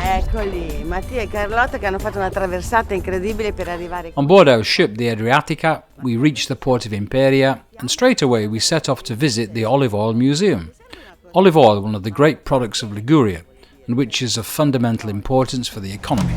Eccoli, Mattia e Carlotta che hanno fatto una traversata incredibile per arrivare. On board our ship, the Adriatica, we reached the port of Imperia, and straight away we set off to visit the Olive Oil Museum. Olive oil, one of the great products of Liguria, and which is of fundamental importance for the economy.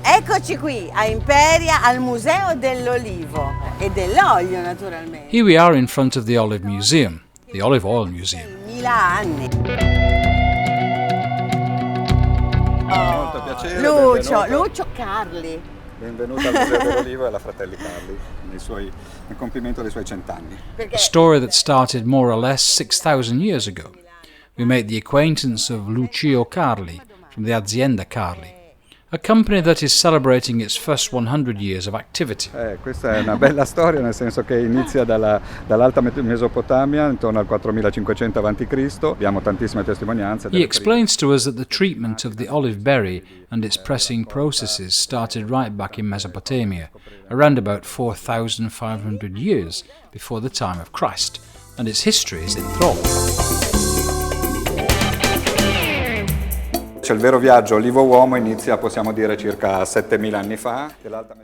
Eccoci qui a Imperia, al Museo dell'Olivo e dell'olio naturalmente. Here we are in front of the Olive Museum, the Olive Oil Museum. 1000 anni. Molto piacere. Lucio Carli. Benvenuto al Museo dell'Olivo e alla Fratelli Carli nel compimento dei suoi 100 anni. A story that started more or less 6,000 years ago. We made the acquaintance of Lucio Carli from the Azienda Carli, a company that is celebrating its first 100 years of activity. Questa è una bella storia, nel senso che inizia dall'alta Mesopotamia, intorno al 4500 a.C. Abbiamo tantissime testimonianze. He explains to us that the treatment of the olive berry and its pressing processes started right back in Mesopotamia, around about 4,500 years before the time of Christ, and its history is enthralling. Il vero viaggio olivo-uomo inizia, possiamo dire, circa 7000 anni fa.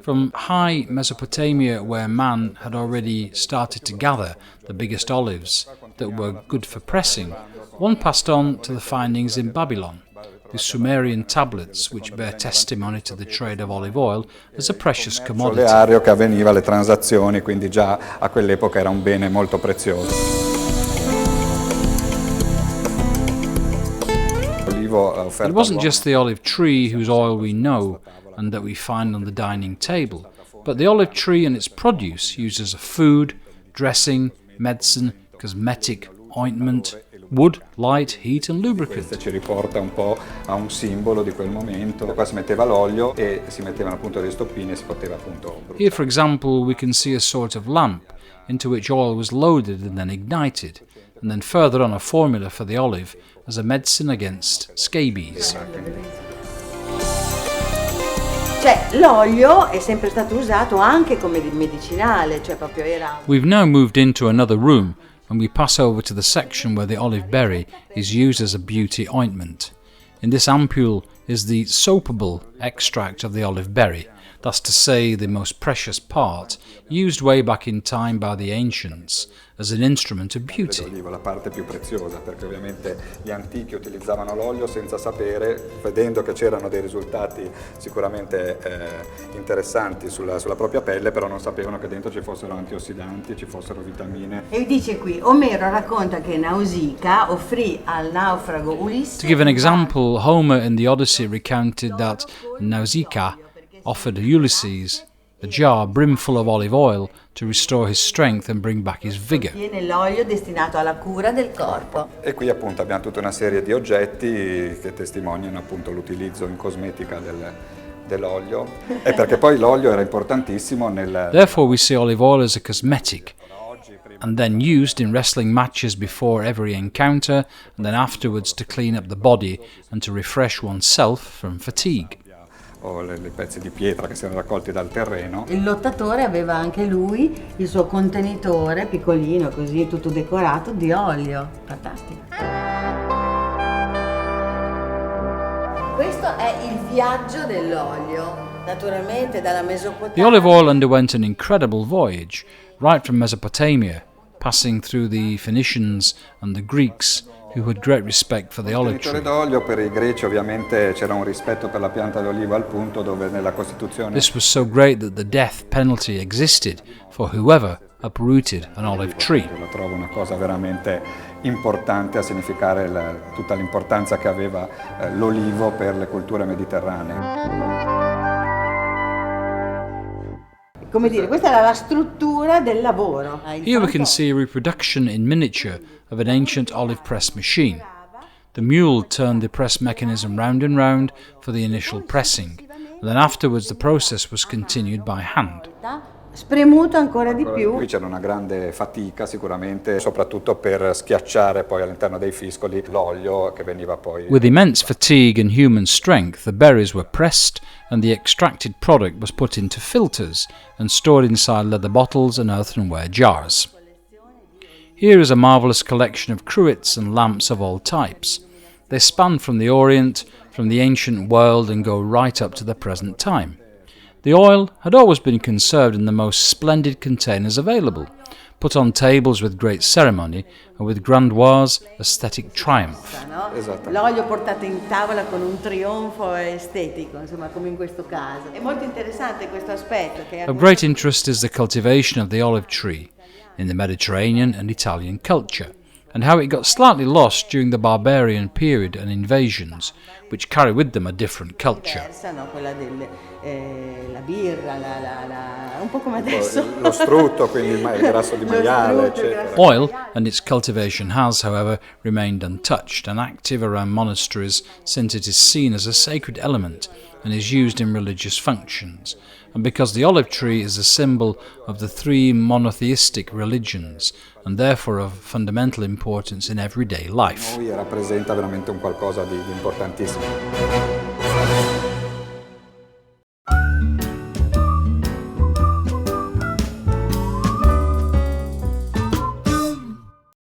From high Mesopotamia, where man had already started to gather the biggest olives that were good for pressing, one passed on to the findings in Babylon, the Sumerian tablets which bear testimony to the trade of olive oil as a precious commodity. Oleario che avveniva, le transazioni, quindi già a quell'epoca era un bene molto prezioso. It wasn't just the olive tree whose oil we know and that we find on the dining table, but the olive tree and its produce used as a food, dressing, medicine, cosmetic, ointment, wood, light, heat and lubricant. Questo ci riporta un po' a un simbolo di quel momento. Qua si metteva l'olio e si mettevano appunto dei stoppini e si poteva appunto bruciare. Here, for example, we can see a sort of lamp into which oil was loaded and then ignited, and then further on a formula for the olive as a medicine against scabies. Cioè, l'olio è sempre stato usato anche come medicinale, cioè proprio era. We've now moved into another room and we pass over to the section where the olive berry is used as a beauty ointment. In this ampule is the soapable extract of the olive berry, that's to say the most precious part, used way back in time by the ancients as an instrument of beauty. L'olivo, la parte più preziosa, perché ovviamente gli antichi utilizzavano l'olio senza sapere, vedendo che c'erano dei risultati sicuramente interessanti sulla propria pelle, però non sapevano che dentro ci fossero antiossidanti, ci fossero vitamine. E dice qui, Omero racconta che Nausicaa offrì al naufrago Ulisse. To give an example, Homer in the Odyssey recounted that Nausicaa offered Ulysses a jar brimful of olive oil to restore his strength and bring back his vigor. Tiene l'olio destinato alla cura del corpo. E qui appunto abbiamo tutta una serie di oggetti che testimoniano appunto l'utilizzo in cosmetica dell'olio, e perché poi l'olio era importantissimo nel. Therefore we see olive oil as a cosmetic, and then used in wrestling matches before every encounter, and then afterwards to clean up the body and to refresh oneself from fatigue. O le pezzi di pietra che si erano raccolti dal terreno. Il lottatore aveva anche lui il suo contenitore piccolino, così tutto decorato di olio. Fantastico. Questo è il viaggio dell'olio, naturalmente dalla Mesopotamia. The olive oil underwent an incredible voyage, right from Mesopotamia, passing through the Phoenicians and the Greeks, who had great respect for the olive tree. D'olio per i greci ovviamente c'era un rispetto per la pianta d'oliva al punto dove nella Costituzione. This was so great that the death penalty existed for whoever uprooted an olive tree. Lo trovo una cosa veramente importante a significare tutta l'importanza che aveva l'olivo per le culture mediterranee. Come dire, questa era la struttura del lavoro. Here we can see a reproduction in miniature of an ancient olive press machine. The mule turned the press mechanism round and round for the initial pressing, and then afterwards the process was continued by hand. Spremuto ancora di più. Qui c'era una grande fatica sicuramente, soprattutto per schiacciare poi all'interno dei fiscoli l'olio che veniva poi. With immense fatigue and human strength, the berries were pressed and the extracted product was put into filters and stored inside leather bottles and earthenware jars. Here is a marvellous collection of cruets and lamps of all types. They span from the Orient, from the ancient world, and go right up to the present time. The oil had always been conserved in the most splendid containers available, put on tables with great ceremony and with Grandoir's aesthetic triumph. L'olio portato in tavola con un trionfo estetico, insomma, come in questo caso. È molto interessante questo aspetto. Of great interest is the cultivation of the olive tree in the Mediterranean and Italian culture, and how it got slightly lost during the barbarian period and invasions, which carry with them a different culture. La birra, un po' come adesso. Lo strutto, quindi il grasso di maiale, eccetera. Oil and its cultivation has, however, remained untouched and active around monasteries, since it is seen as a sacred element and is used in religious functions, and because the olive tree is a symbol of the three monotheistic religions and therefore of fundamental importance in everyday life. Rappresenta veramente un qualcosa di importantissimo.